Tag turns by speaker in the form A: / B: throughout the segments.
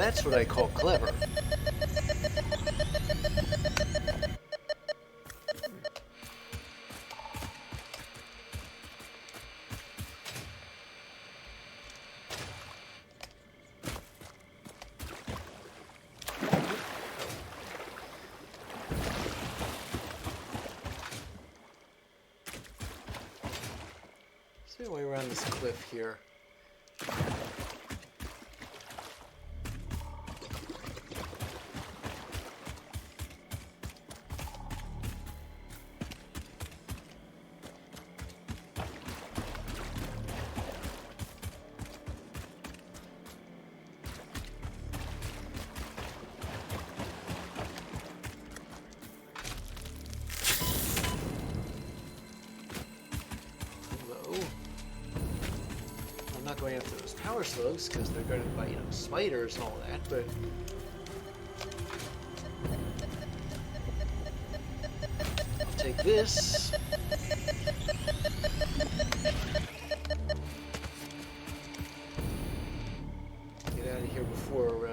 A: that's what I call clever. Is there a way around this cliff here? Going after those power slugs because they're going to bite, you know, spiders and all that, but I'll take this. Get out of here before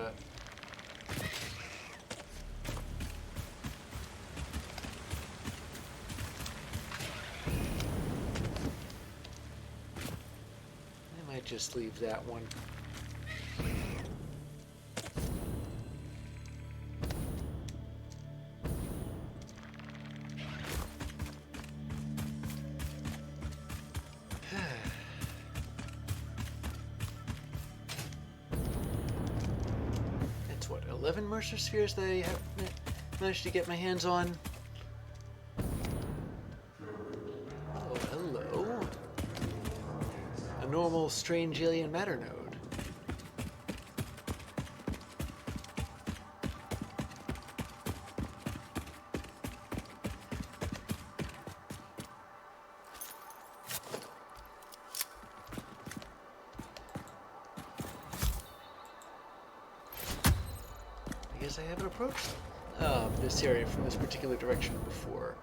A: just leave that one. That's what, 11 Mercer spheres that I have managed to get my hands on. Normal strange alien matter node. I guess I haven't approached this area from this particular direction before.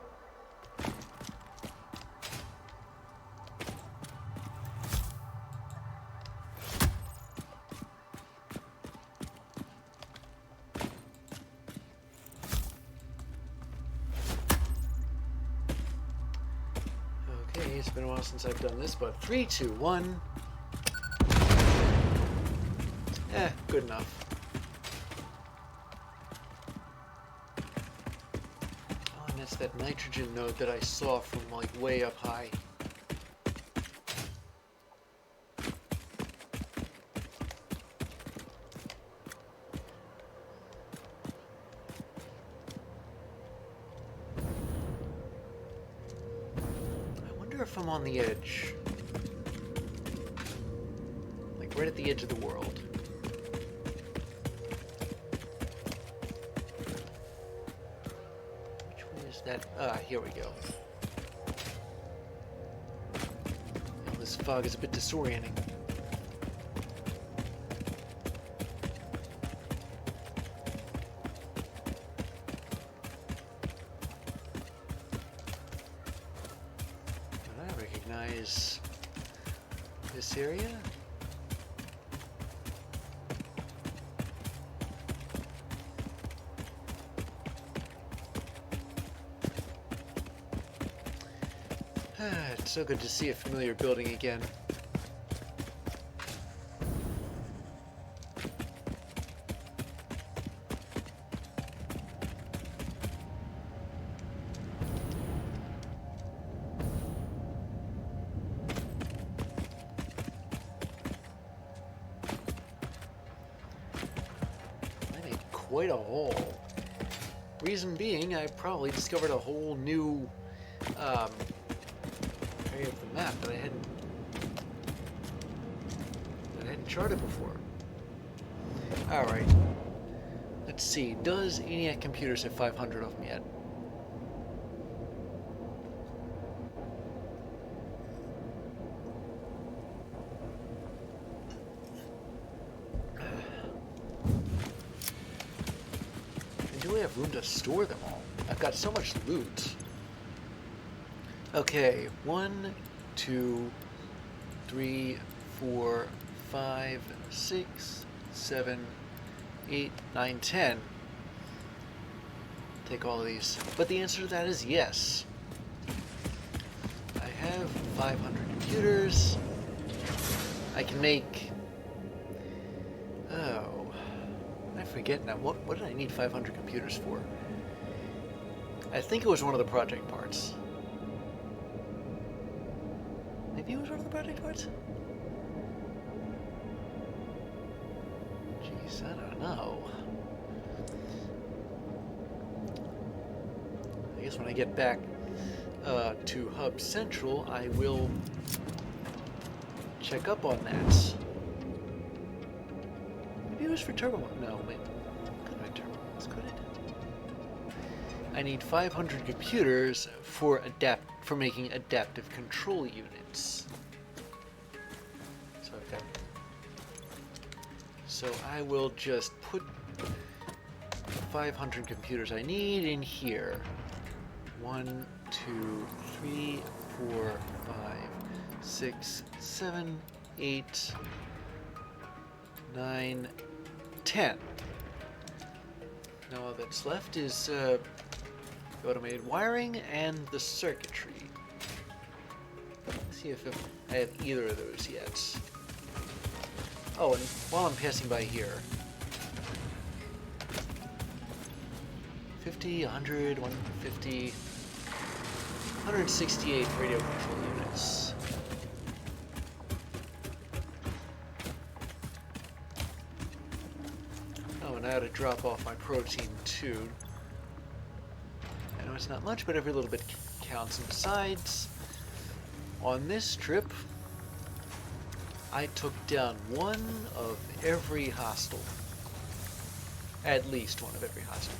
A: It's been a while since I've done this, but 3, 2, 1. Good enough. Oh, and that's that nitrogen node that I saw from like way up high. If I'm on the edge, like right at the edge of the world. Which way is that? Here we go. Oh, this fog is a bit disorienting. This area? It's so good to see a familiar building again. Quite a haul. Reason being, I probably discovered a whole new area of the map that I hadn't charted before. All right. Let's see. Does ENIAC Computers have 500 of them yet? Room to store them all. I've got so much loot. Okay, 1, 2, 3, 4, 5, 6, 7, 8, 9, 10. Take all of these. But the answer to that is yes. I have 500 computers. I can make... Oh, I forget now. What did I need 500 computers for? I think it was one of the project parts. Maybe it was one of the project parts? Jeez, I don't know. I guess when I get back to Hub Central, I will check up on that. Maybe it was for turbo. No, wait. Could have been turbo. Could it? I need 500 computers for making adaptive control units. So okay. So I will just put 500 computers I need in here. 1, 2, 3, 4, 5, 6, 7, 8, 9, 10. Now all that's left is the automated wiring and the circuitry. Let's see if I have either of those yet. Oh, and while I'm passing by here, 50, 100, 150, 168 radio control units. Oh, and I ought to drop off my protein too. I know it's not much, but every little bit counts. And besides, on this trip, I took down one of every hostile. At least one of every hostile.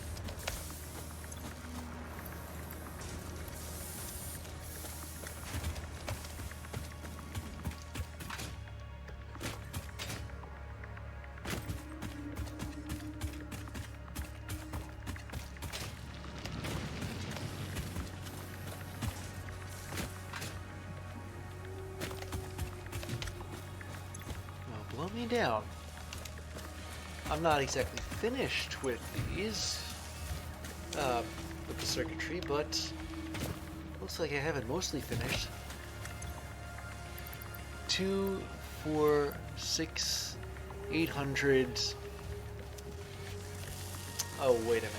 A: Blow me down. I'm not exactly finished with these, with the circuitry, but looks like I have it mostly finished. 2, 4, 6, 800. Oh, wait a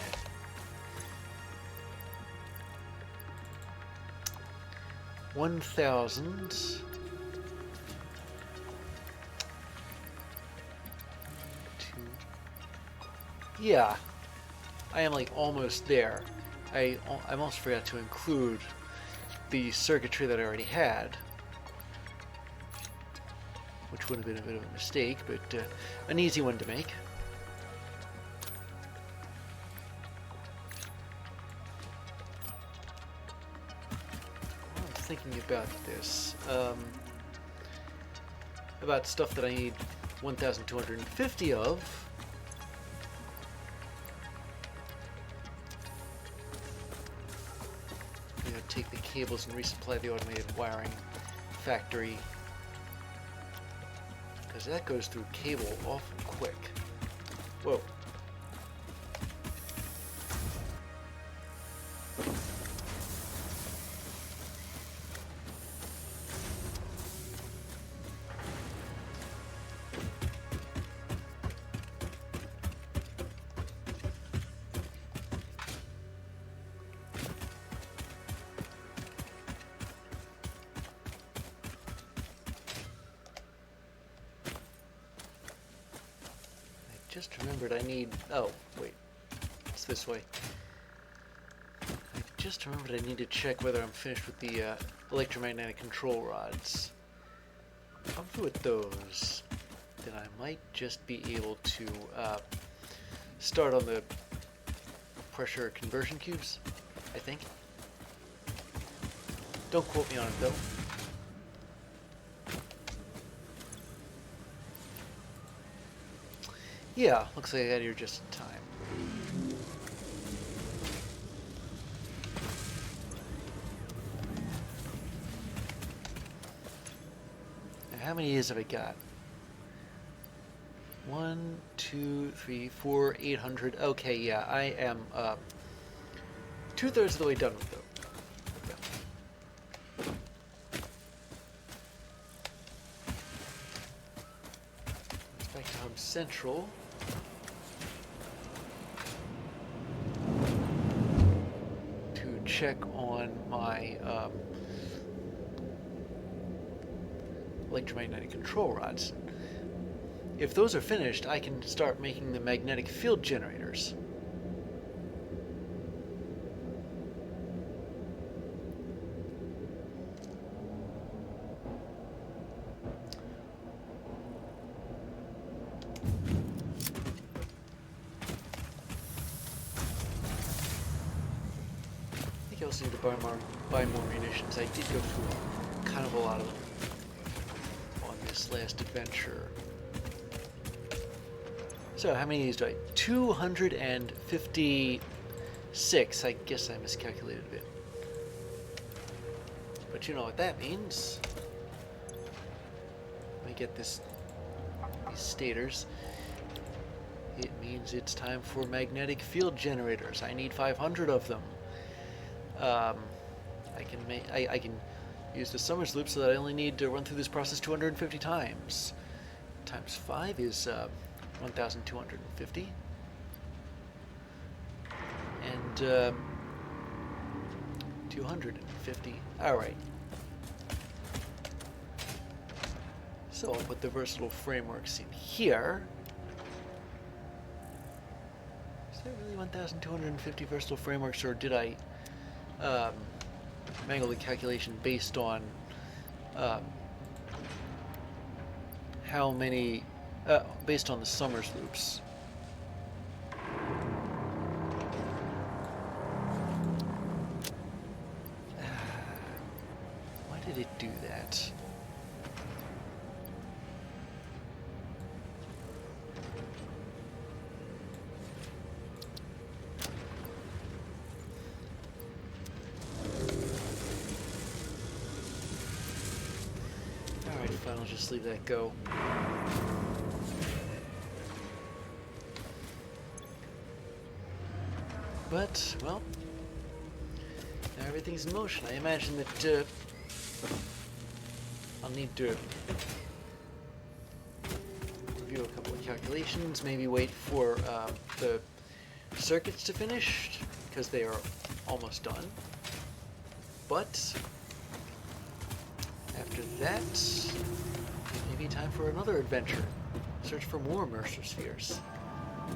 A: minute. $1,000. Yeah, I am like almost there. I almost forgot to include the circuitry that I already had, which would have been a bit of a mistake, but an easy one to make. While I'm thinking about this, about stuff that I need 1,250 of. Take the cables and resupply the automated wiring factory, because that goes through cable awful quick. Whoa. Just remembered I need... Oh, wait. It's this way. I just remembered I need to check whether I'm finished with the electromagnetic control rods. If I'm through with those, then I might just be able to start on the pressure conversion cubes, I think. Don't quote me on it, though. Yeah, looks like I got here just in time. Now, how many years have I got? 1, 2, 3, 4, 800. Okay, yeah, I am 2/3 of the way done with them. Let's back to Hub Central. To check on my electromagnetic control rods. If those are finished, I can start making the magnetic field generators. I think I also need to buy more munitions. I did go through kind of a lot of them on this last adventure. So how many of these do I? 256. I guess I miscalculated a bit. But you know what that means. Let me get these stators. It means it's time for magnetic field generators. I need 500 of them. I can use the Summers loop so that I only need to run through this process 250 times. Times 5 is 1,250. And 250. Alright. So I'll put the versatile frameworks in here. Is that really 1,250 versatile frameworks, or did I mangle the calculation based on how many, based on the Summers loops? Why did it do that? I'll just leave that go. But, well, now everything's in motion. I imagine that I'll need to review a couple of calculations, maybe wait for the circuits to finish, because they are almost done. But after that, maybe time for another adventure. Search for more Mercer spheres.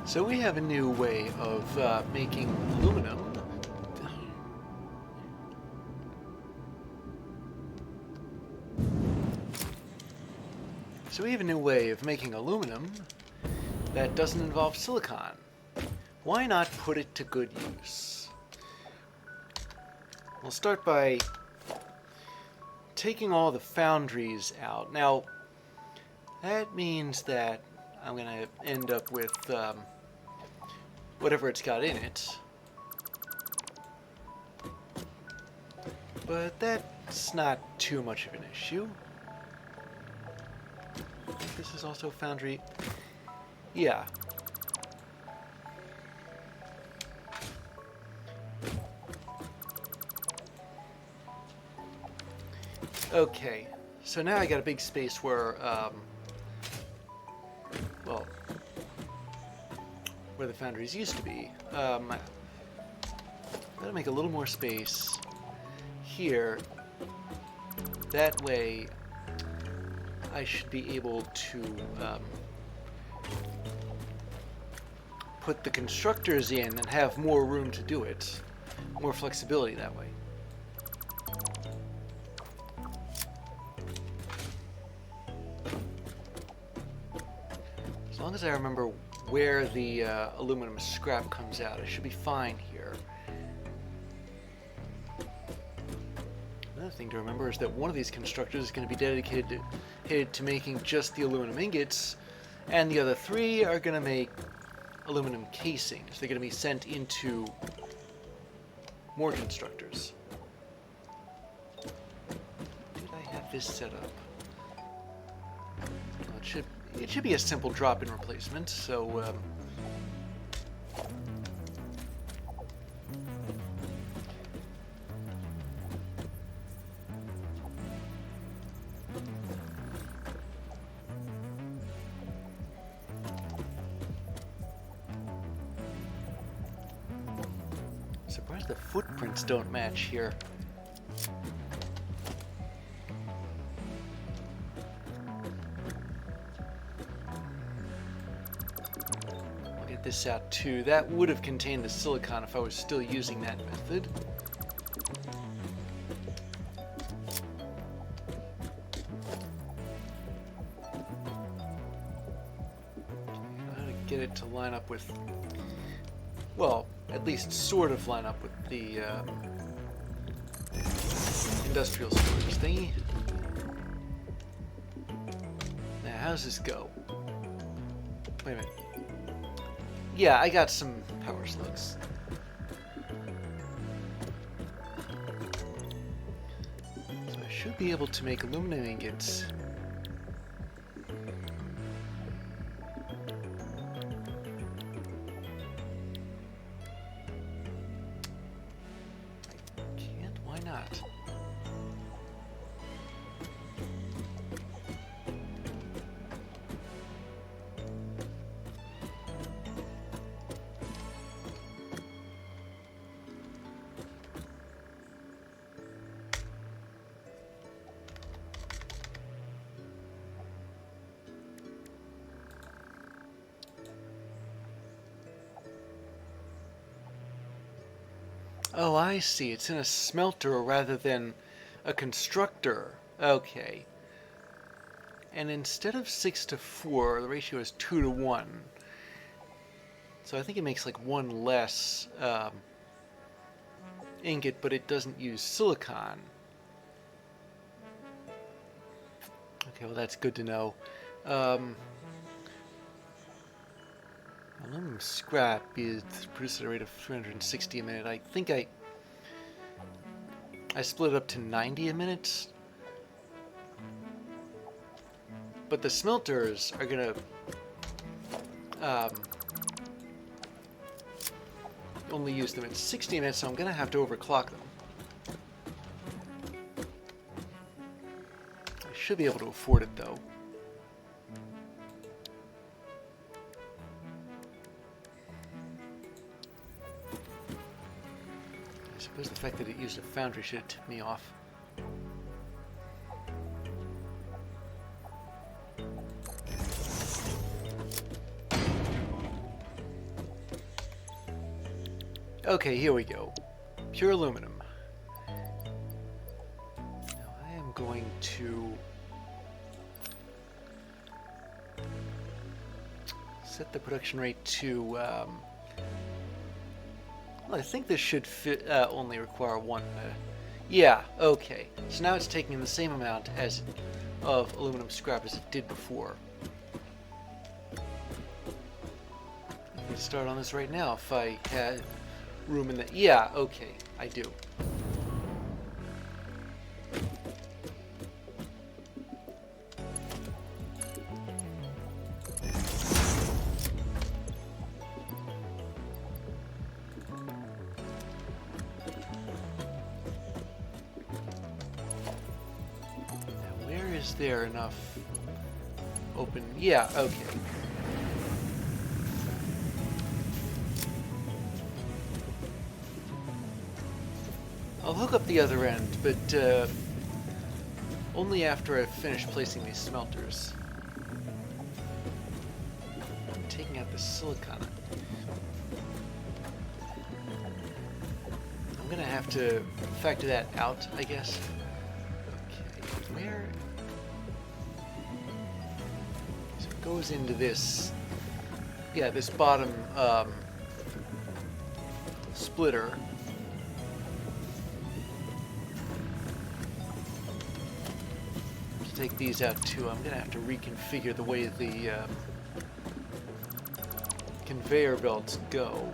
A: So we have a new way of making aluminum. That doesn't involve silicon. Why not put it to good use? We'll start by taking all the foundries out. Now, that means that I'm going to end up with whatever it's got in it. But that's not too much of an issue. This is also foundry. Yeah. Okay, so now I got a big space where, well, where the foundries used to be. Gotta make a little more space here. That way, I should be able to put the constructors in and have more room to do it. More flexibility that way. As long as I remember where the aluminum scrap comes out, I should be fine here. Another thing to remember is that one of these constructors is going to be dedicated to making just the aluminum ingots, and the other 3 are going to make aluminum casings. They're going to be sent into more constructors. Did I have this set up? Well, it should. it should be a simple drop-in replacement, so surprised the footprints don't match here. This out too. That would have contained the silicon if I was still using that method. How to get it to line up with, well, at least sort of line up with the industrial storage thingy. Now, how's this go? Wait a minute. Yeah, I got some power slugs. So I should be able to make aluminum ingots. I can't, why not? Oh, I see. It's in a smelter rather than a constructor. Okay. And instead of 6 to 4, the ratio is 2 to 1. So I think it makes like one less ingot, but it doesn't use silicon. Okay, well that's good to know. Aluminum scrap is produced at a rate of 360 a minute. I think I split it up to 90 a minute. But the smelters are gonna only use them at 60 minutes, so I'm gonna have to overclock them. I should be able to afford it though. I suppose the fact that it used a foundry should have tipped me off. Okay, here we go. Pure aluminum. Now I am going to set the production rate to, well, I think this should fit, only require one, yeah, okay. So now it's taking the same amount of aluminum scrap as it did before. I can start on this right now if I had room in the... Yeah, okay, I do. Now, where is there enough open... Yeah, okay. I'll hook up the other end, but only after I've finished placing these smelters. I'm taking out the silicon. I'm gonna have to factor that out, I guess. Okay, where? So it goes into this, yeah, this bottom splitter. Take these out too. I'm gonna have to reconfigure the way the conveyor belts go.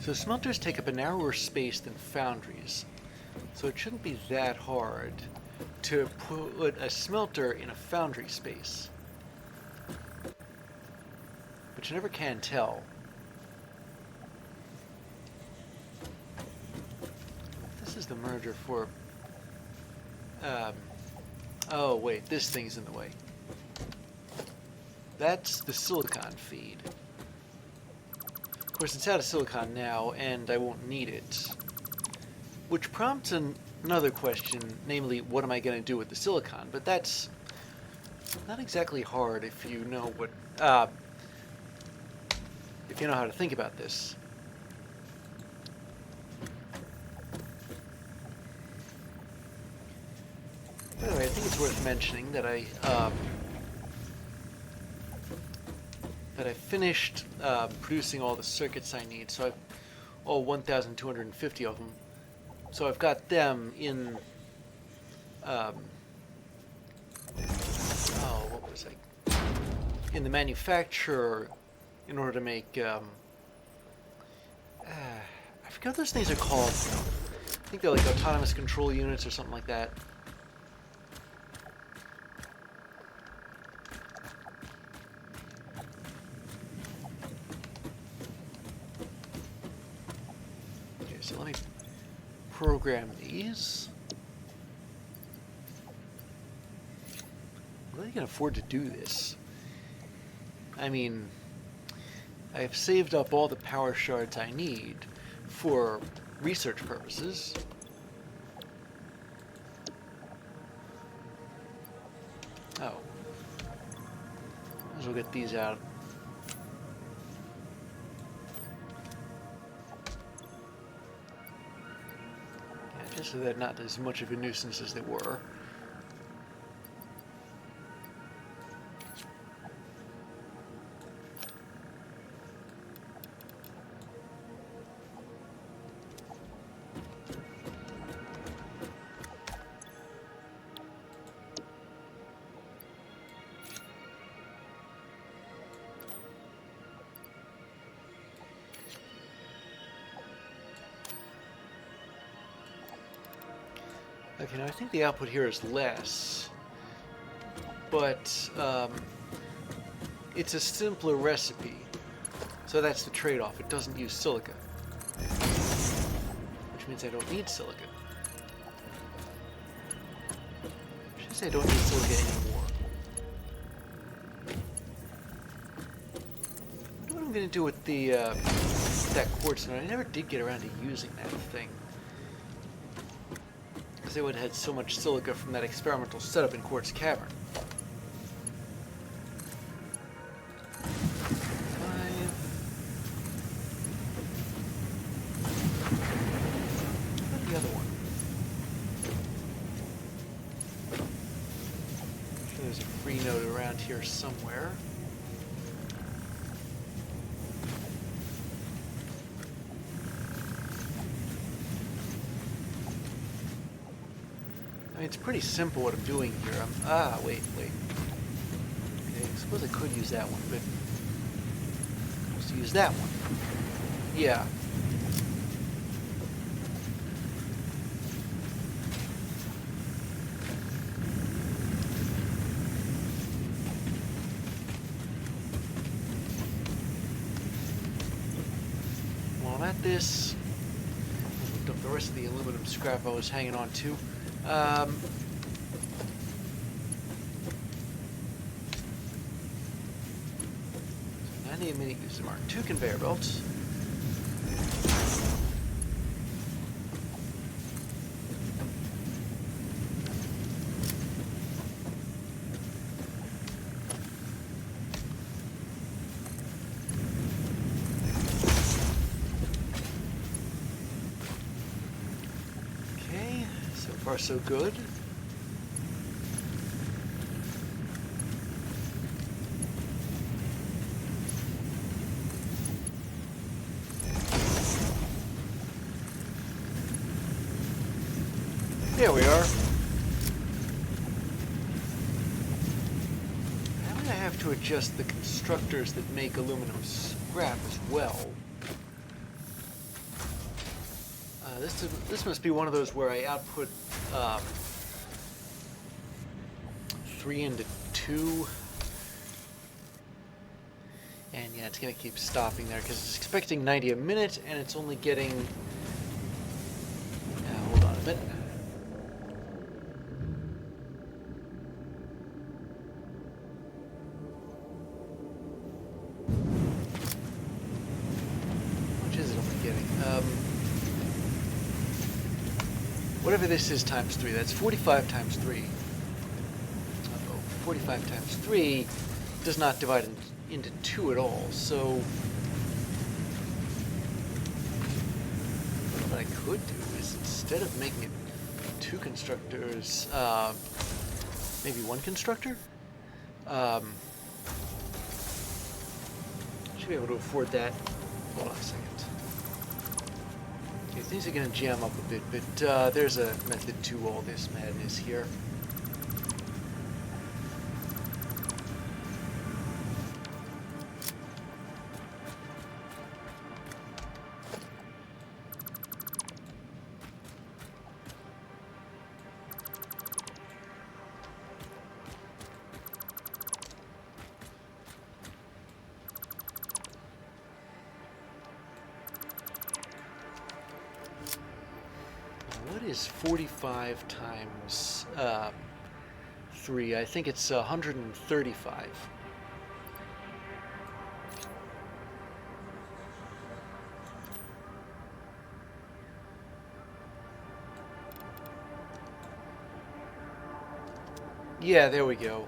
A: So smelters take up a narrower space than foundries, so it shouldn't be that hard to put a smelter in a foundry space. But you never can tell. This is the merger for... oh wait, this thing's in the way. That's the silicon feed. Of course, it's out of silicon now, and I won't need it. Which prompts another question, namely, what am I going to do with the silicon? But that's not exactly hard if you know what, if you know how to think about this. By the way, I think it's worth mentioning that I finished producing all the circuits I need, so all 1,250 of them. So I've got them in, oh, what was I? In the manufacturer in order to make, I forget what those things are called. I think they're like autonomous control units or something like that. Okay, so let me program these. I really can afford to do this. I mean, I've saved up all the power shards I need for research purposes. Oh. Might as well get these out. Yeah, just so they're not as much of a nuisance as they were. Okay, now I think the output here is less, but it's a simpler recipe, so that's the trade-off. It doesn't use silica, which means I don't need silica. I should say I don't need silica anymore. I wonder what I'm going to do with the that quartz node. I never did get around to using that thing. They would have had so much silica from that experimental setup in Quartz Cavern. 5. What about the other one? I'm sure there's a free node around here somewhere. I mean, it's pretty simple what I'm doing here. Wait. Okay, I suppose I could use that one, but let's use that one. Yeah. While I'm at this, I looked up the rest of the aluminum scrap I was hanging on to. 98 mini user mark. 2 conveyor belts. Okay, so far so good. There we are. Now I have to adjust the constructors that make aluminum scrap as well. This must be one of those where I output 3 into 2. And yeah, it's going to keep stopping there because it's expecting 90 a minute and it's only getting... hold on a minute. How much is it only getting? Whatever this is times 3, that's 45 times 3. Uh-oh, 45 times 3 does not divide into 2 at all, so what I could do is, instead of making it 2 constructors, maybe 1 constructor? Should be able to afford that. Hold on a second. Okay, things are going to jam up a bit, but there's a method to all this madness here. What is 45 times 3? I think it's 135. Yeah, there we go.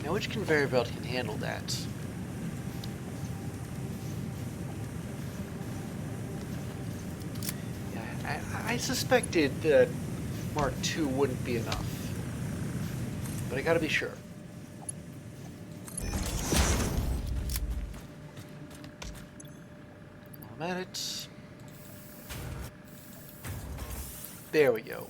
A: Now, which conveyor belt can handle that? I suspected that Mark II wouldn't be enough, but I gotta be sure. I'm at it. There we go.